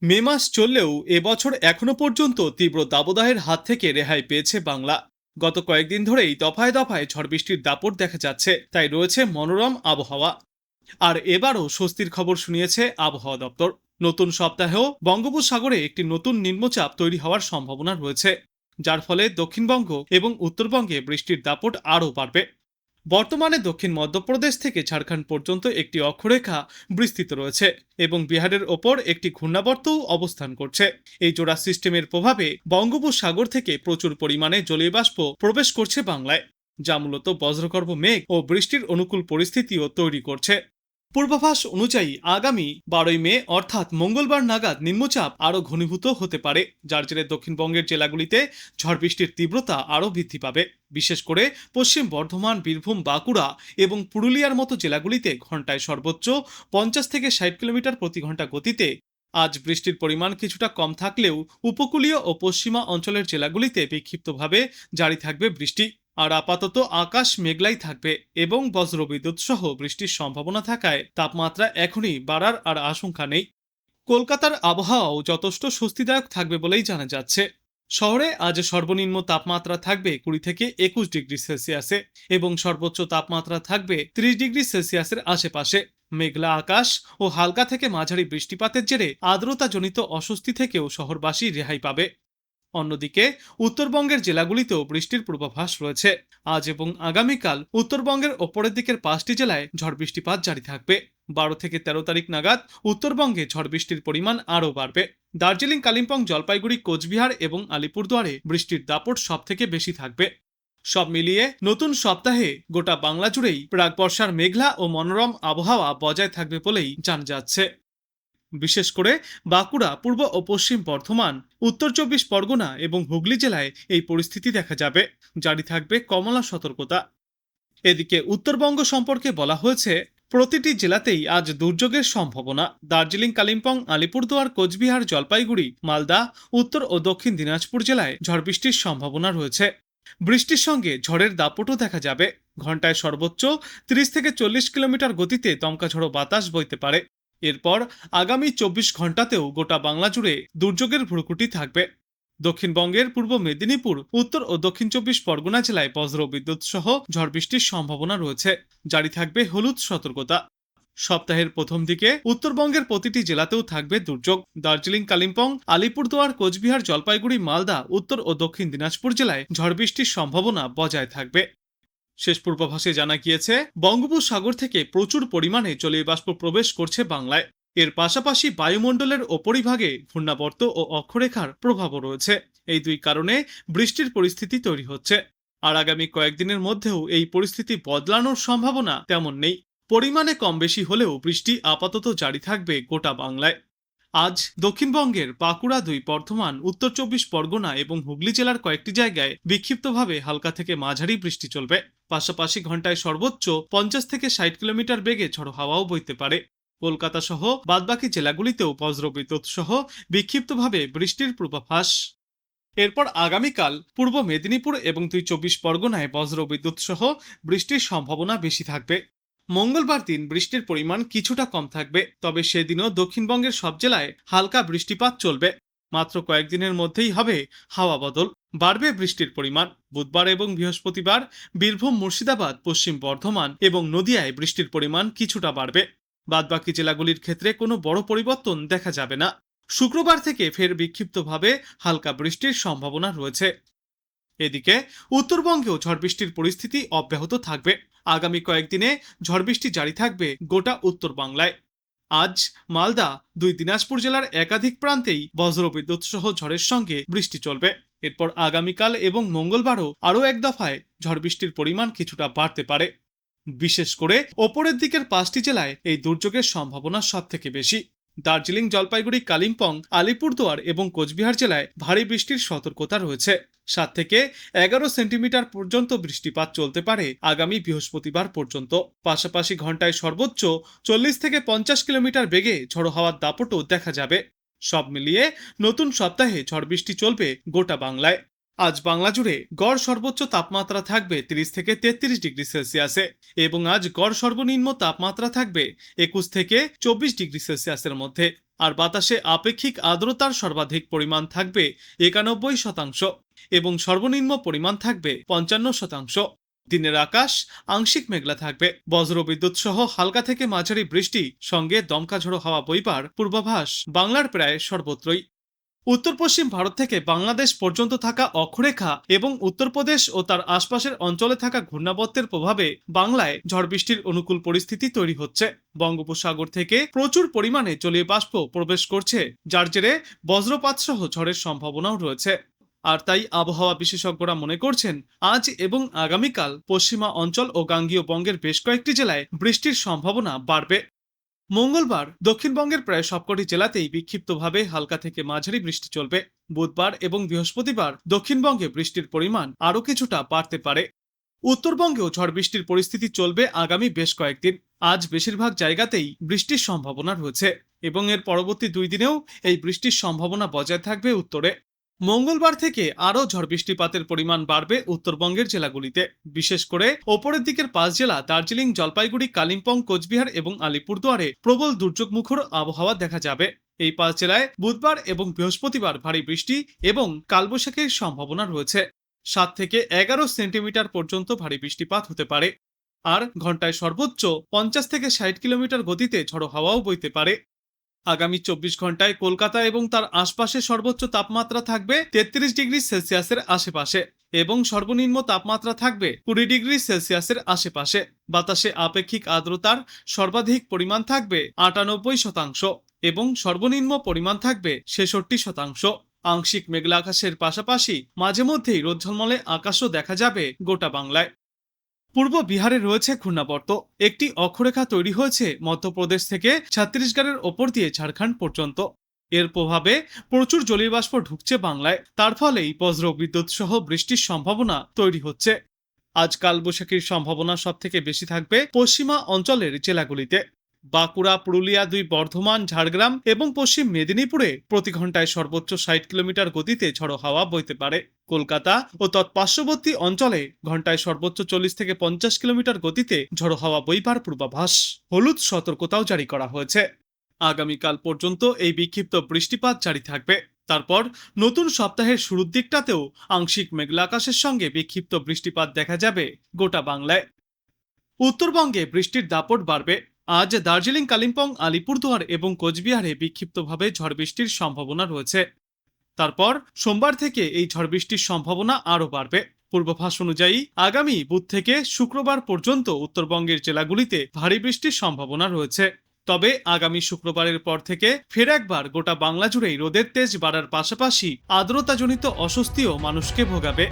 মে মাস চললেও এবছর এখনো পর্যন্ত তীব্র দাবদাহের হাত থেকে রেহাই পেয়েছে বাংলা। গত কয়েকদিন ধরেই দফায় দফায় ঝড় বৃষ্টির দাপট দেখা যাচ্ছে, তাই রয়েছে মনোরম আবহাওয়া। আর এবারও স্বস্তির খবর শুনিয়েছে আবহাওয়া দপ্তর। নতুন সপ্তাহেও বঙ্গোপসাগরে একটি নতুন নিম্নচাপ তৈরি হওয়ার সম্ভাবনা রয়েছে, যার ফলে দক্ষিণবঙ্গ এবং উত্তরবঙ্গে বৃষ্টির দাপট আরও বাড়বে। বর্তমানে দক্ষিণ মধ্যপ্রদেশ থেকে ঝাড়খণ্ড পর্যন্ত একটি অক্ষরেখা বিস্তৃত রয়েছে এবং বিহারের ওপর একটি ঘূর্ণাবর্তও অবস্থান করছে। এই জোড়া সিস্টেমের প্রভাবে বঙ্গোপসাগর থেকে প্রচুর পরিমাণে জলীয় বাষ্প প্রবেশ করছে বাংলায়, যা মূলত বজ্রগর্ভ মেঘ ও বৃষ্টির অনুকূল পরিস্থিতিও তৈরি করছে। পূর্বাভাস অনুযায়ী আগামী 12 মে অর্থাৎ মঙ্গলবার নাগাদ নিম্নচাপ আরও ঘনীভূত হতে পারে, যার জেরে দক্ষিণবঙ্গের জেলাগুলিতে ঝড় বৃষ্টির তীব্রতা আরও বৃদ্ধি পাবে। বিশেষ করে পশ্চিম বর্ধমান, বীরভূম, বাঁকুড়া এবং পুরুলিয়ার মতো জেলাগুলিতে ঘন্টায় সর্বোচ্চ 50 থেকে 60 কিলোমিটার প্রতি ঘন্টা গতিতে আজ বৃষ্টির পরিমাণ কিছুটা কম থাকলেও উপকূলীয় ও পশ্চিমা অঞ্চলের জেলাগুলিতে বিক্ষিপ্তভাবে জারি থাকবে বৃষ্টি। আর আপাতত আকাশ মেঘলাই থাকবে এবং বজ্রবিদ্যুৎ সহ বৃষ্টির সম্ভাবনা থাকায় তাপমাত্রা এখনই বাড়ার আর আশঙ্কা নেই। কলকাতার আবহাওয়াও যথেষ্ট স্বস্তিদায়ক থাকবে বলেই জানা যাচ্ছে। শহরে আজ সর্বনিম্ন তাপমাত্রা থাকবে 20 থেকে 21 ডিগ্রি সেলসিয়াসে এবং সর্বোচ্চ তাপমাত্রা থাকবে 30 ডিগ্রি সেলসিয়াসের আশেপাশে। মেঘলা আকাশ ও হালকা থেকে মাঝারি বৃষ্টিপাতের জেরে আর্দ্রতাজনিত অস্বস্তি থেকেও শহরবাসী রেহাই পাবে। অন্যদিকে উত্তরবঙ্গের জেলাগুলিতেও বৃষ্টির পূর্বাভাস রয়েছে। আজ এবং আগামীকাল উত্তরবঙ্গের ওপরের দিকের 5টি জেলায় ঝড় বৃষ্টিপাত জারি থাকবে। 12 থেকে 13 তারিখ নাগাদ উত্তরবঙ্গে ঝড় বৃষ্টির পরিমাণ আরও বাড়বে। দার্জিলিং, কালিম্পং, জলপাইগুড়ি, কোচবিহার এবং আলিপুরদুয়ারে বৃষ্টির দাপট সব থেকে বেশি থাকবে। সব মিলিয়ে নতুন সপ্তাহে গোটা বাংলা জুড়েই প্রাক বর্ষার মেঘলা ও মনোরম আবহাওয়া বজায় থাকবে বলেই জানা যাচ্ছে। বিশেষ করে বাঁকুড়া, পূর্ব ও পশ্চিম বর্ধমান, উত্তর 24 পরগনা এবং হুগলি জেলায় এই পরিস্থিতি দেখা যাবে। জারি থাকবে কমলা সতর্কতা। এদিকে উত্তরবঙ্গ সম্পর্কে বলা হয়েছে, প্রতিটি জেলাতেই আজ দুর্যোগের সম্ভাবনা। দার্জিলিং, কালিম্পং, আলিপুরদুয়ার, কোচবিহার, জলপাইগুড়ি, মালদা, উত্তর ও দক্ষিণ দিনাজপুর জেলায় ঝড় বৃষ্টির সম্ভাবনা রয়েছে। বৃষ্টির সঙ্গে ঝড়ের দাপটও দেখা যাবে। ঘন্টায় সর্বোচ্চ 30 থেকে 40 কিলোমিটার গতিতে দমকা ঝড়ো বাতাস বইতে পারে। এরপর আগামী 24 ঘন্টাতেও গোটা বাংলা জুড়ে দুর্যোগের ভ্রুকুটি থাকবে। দক্ষিণবঙ্গের পূর্ব মেদিনীপুর, উত্তর ও দক্ষিণ 24 পরগনা জেলায় বজ্র বিদ্যুৎ সহ ঝড় বৃষ্টির সম্ভাবনা রয়েছে। জারি থাকবে হলুদ সতর্কতা। সপ্তাহের প্রথম দিকে উত্তরবঙ্গের প্রতিটি জেলাতেও থাকবে দুর্যোগ। দার্জিলিং, কালিম্পং, আলিপুরদুয়ার, কোচবিহার, জলপাইগুড়ি, মালদা, উত্তর ও দক্ষিণ দিনাজপুর জেলায় ঝড় বৃষ্টির সম্ভাবনা বজায় থাকবে। শেষ পূর্বাভাসে জানা গিয়েছে, বঙ্গোপসাগর থেকে প্রচুর পরিমাণে জলীয় বাষ্প প্রবেশ করছে বাংলায়। এর পাশাপাশি বায়ুমণ্ডলের ওপরিভাগে ঘূর্ণাবর্ত ও অক্ষরেখার প্রভাবও রয়েছে। এই দুই কারণে বৃষ্টির পরিস্থিতি তৈরি হচ্ছে। আর আগামী কয়েকদিনের মধ্যেও এই পরিস্থিতি বদলানোর সম্ভাবনা তেমন নেই। পরিমাণে কম বেশি হলেও বৃষ্টি আপাতত জারি থাকবে গোটা বাংলায়। আজ দক্ষিণবঙ্গের বাঁকুড়া, 2 বর্ধমান, উত্তর 24 পরগনা এবং হুগলি জেলার কয়েকটি জায়গায় বিক্ষিপ্তভাবে হালকা থেকে মাঝারি বৃষ্টি চলবে। পাশাপাশি ঘন্টায় সর্বোচ্চ 50 থেকে 60 কিলোমিটার বেগে ঝড়ো হাওয়াও বইতে পারে। কলকাতা সহ বাদবাকি জেলাগুলিতেও বজ্রবিদ্যুৎ সহ বিক্ষিপ্তভাবে বৃষ্টির পূর্বাভাস। এরপর আগামীকাল পূর্ব মেদিনীপুর এবং 24 পরগনায় বজ্রবিদ্যুৎ সহ বৃষ্টির সম্ভাবনা বেশি থাকবে। মঙ্গলবার দিন বৃষ্টির পরিমাণ কিছুটা কম থাকবে, তবে সেদিনও দক্ষিণবঙ্গের সব জেলায় হালকা বৃষ্টিপাত চলবে। মাত্র কয়েকদিনের মধ্যেই হবে হাওয়া বদল, বাড়বে বৃষ্টির পরিমাণ। বুধবার এবং বৃহস্পতিবার বীরভূম, মুর্শিদাবাদ, পশ্চিম বর্ধমান এবং নদিয়ায় বৃষ্টির পরিমাণ কিছুটা বাড়বে। বাদবাকি জেলাগুলির ক্ষেত্রে কোনো বড় পরিবর্তন দেখা যাবে না। শুক্রবার থেকে ফের বিক্ষিপ্তভাবে হালকা বৃষ্টির সম্ভাবনা রয়েছে। এদিকে উত্তরবঙ্গেও ঝড় বৃষ্টির পরিস্থিতি অব্যাহত থাকবে। আগামী কয়েকদিনে ঝড় বৃষ্টি জারি থাকবে গোটা উত্তর বাংলায়। আজ মালদা, 2 দিনাজপুর জেলার একাধিক প্রান্তেই বজ্রবিদ্যুৎ সহ ঝড়ের সঙ্গে বৃষ্টি চলবে। এরপর আগামীকাল এবং মঙ্গলবারও আরও এক দফায় ঝড় বৃষ্টির পরিমাণ কিছুটা বাড়তে পারে। বিশেষ করে ওপরের দিকের 5টি জেলায় এই দুর্যোগের সম্ভাবনা সব থেকে বেশি। দার্জিলিং, জলপাইগুড়ি, কালিম্পং, আলিপুরদুয়ার এবং কোচবিহার জেলায় ভারী বৃষ্টির সতর্কতা রয়েছে। 7 থেকে 11 সেন্টিমিটার পর্যন্ত বৃষ্টিপাত চলতে পারে আগামী বৃহস্পতিবার পর্যন্ত। পাশাপাশি ঘন্টায় সর্বোচ্চ 40 থেকে 50 কিলোমিটার বেগে ঝড়ো হাওয়ার দাপটও দেখা যাবে। সব মিলিয়ে নতুন সপ্তাহে ঝড় বৃষ্টি চলবে গোটা বাংলায়। আজ বাংলা জুড়ে গড় সর্বোচ্চ তাপমাত্রা থাকবে 30 থেকে 33 ডিগ্রি সেলসিয়াসে এবং আজ গড় সর্বনিম্ন তাপমাত্রা থাকবে 21 থেকে 24 ডিগ্রি সেলসিয়াসের মধ্যে। আর বাতাসে আপেক্ষিক আর্দ্রতার সর্বাধিক পরিমাণ থাকবে 91%, এবং সর্বনিম্ন পরিমাণ থাকবে 55%। দিনের আকাশ আংশিক মেঘলা থাকবে, বজ্রবিদ্যুৎ সহ হালকা থেকে মাঝারি বৃষ্টি সঙ্গে দমকা ঝোড়ো হাওয়া বইবার পূর্বাভাস বাংলার প্রায় সর্বত্রই। উত্তর পশ্চিম ভারত থেকে বাংলাদেশ পর্যন্ত থাকা অক্ষরেখা এবং উত্তরপ্রদেশ ও তার আশপাশের অঞ্চলে থাকা ঘূর্ণাবর্তের প্রভাবে বাংলায় ঝড় বৃষ্টির অনুকূল পরিস্থিতি তৈরি হচ্ছে। বঙ্গোপসাগর থেকে প্রচুর পরিমাণে জলীয় বাষ্প প্রবেশ করছে, যার জেরে বজ্রপাত সহ ঝড়ের সম্ভাবনাও রয়েছে। আর তাই আবহাওয়া বিশেষজ্ঞরা মনে করছেন আজ এবং আগামীকাল পশ্চিমা অঞ্চল ও গাঙ্গীয় বঙ্গের বেশ কয়েকটি জেলায় বৃষ্টির সম্ভাবনা বাড়বে। মঙ্গলবার দক্ষিণবঙ্গের প্রায় সবকটি জেলাতেই বিক্ষিপ্তভাবে হালকা থেকে মাঝারি বৃষ্টি চলবে। বুধবার এবং বৃহস্পতিবার দক্ষিণবঙ্গে বৃষ্টির পরিমাণ আরও কিছুটা বাড়তে পারে। উত্তরবঙ্গেও ঝড় বৃষ্টির পরিস্থিতি চলবে আগামী বেশ কয়েকদিন। আজ বেশিরভাগ জায়গাতেই বৃষ্টির সম্ভাবনা রয়েছে এবং এর পরবর্তী 2 দিনেও এই বৃষ্টির সম্ভাবনা বজায় থাকবে উত্তরে। মঙ্গলবার থেকে আরও ঝড় বৃষ্টিপাতের পরিমাণ বাড়বে উত্তরবঙ্গের জেলাগুলিতে। বিশেষ করে ওপরের দিকের 5 জেলা দার্জিলিং, জলপাইগুড়ি, কালিম্পং, কোচবিহার এবং আলিপুরদুয়ারে প্রবল দুর্যোগমুখর আবহাওয়া দেখা যাবে। এই 5 জেলায় বুধবার এবং বৃহস্পতিবার ভারী বৃষ্টি এবং কালবৈশাখীর সম্ভাবনা রয়েছে। 7 থেকে 11 সেন্টিমিটার পর্যন্ত ভারী বৃষ্টিপাত হতে পারে। আর ঘন্টায় সর্বোচ্চ 50 থেকে 60 কিলোমিটার গতিতে ঝড়ো হাওয়াও বইতে পারে। আগামী 24 ঘন্টায় কলকাতা এবং তার আশপাশে সর্বোচ্চ তাপমাত্রা থাকবে 33 ডিগ্রি সেলসিয়াসের আশেপাশে এবং সর্বনিম্ন তাপমাত্রা থাকবে 20 ডিগ্রি সেলসিয়াসের আশেপাশে। বাতাসে আপেক্ষিক আর্দ্রতার সর্বাধিক পরিমাণ থাকবে 98% এবং সর্বনিম্ন পরিমাণ থাকবে 66%। আংশিক মেঘলা আকাশের পাশাপাশি মাঝে মধ্যেই রোদ ঝলমলে আকাশও দেখা যাবে গোটা বাংলায়। পূর্ব বিহারে রয়েছে ঘূর্ণাবর্ত। একটি অক্ষরেখা তৈরি হয়েছে মধ্যপ্রদেশ থেকে ছত্তিশগড়ের ওপর দিয়ে ঝাড়খণ্ড পর্যন্ত। এর প্রভাবে প্রচুর জলীয় বাষ্প ঢুকছে বাংলায়, তার ফলেই বজ্র বিদ্যুৎ সহ বৃষ্টির সম্ভাবনা তৈরি হচ্ছে। আজ কালবৈশাখীর সম্ভাবনা সব থেকে বেশি থাকবে পশ্চিমা অঞ্চলের জেলাগুলিতে। বাঁকুড়া, পুরুলিয়া, 2 বর্ধমান, ঝাড়গ্রাম এবং পশ্চিম মেদিনীপুরে প্রতি ঘন্টায় সর্বোচ্চ 60 কিলোমিটার গতিতে ঝড়ো হাওয়া বইতে পারে। কলকাতা ও তৎপার্শ্ববর্তী অঞ্চলে ঘন্টায় সর্বোচ্চ 40 থেকে 50 কিলোমিটার গতিতে ঝড়ো হাওয়া বইবার পূর্বাভাস। হলুদ সতর্কতাও জারি করা হয়েছে। আগামীকাল পর্যন্ত এই বিক্ষিপ্ত বৃষ্টিপাত জারি থাকবে। তারপর নতুন সপ্তাহের শুরুর দিকটাতেও আংশিক মেঘলা আকাশের সঙ্গে বিক্ষিপ্ত বৃষ্টিপাত দেখা যাবে গোটা বাংলায়। উত্তরবঙ্গে বৃষ্টির দাপট বাড়বে। আজ দার্জিলিং, কালিম্পং, আলিপুরদুয়ার এবং কোচবিহারে বিক্ষিপ্তভাবে ঝড় বৃষ্টির সম্ভাবনা রয়েছে। তারপর সোমবার থেকে এই ঝড় বৃষ্টির সম্ভাবনা আরও বাড়বে। পূর্বাভাস অনুযায়ী আগামী বুধ থেকে শুক্রবার পর্যন্ত উত্তরবঙ্গের জেলাগুলিতে ভারী বৃষ্টির সম্ভাবনা রয়েছে। তবে আগামী শুক্রবারের পর থেকে ফের একবার গোটা বাংলা জুড়েই রোদের তেজ বাড়ার পাশাপাশি আর্দ্রতাজনিত অস্বস্তিও মানুষকে ভোগাবে।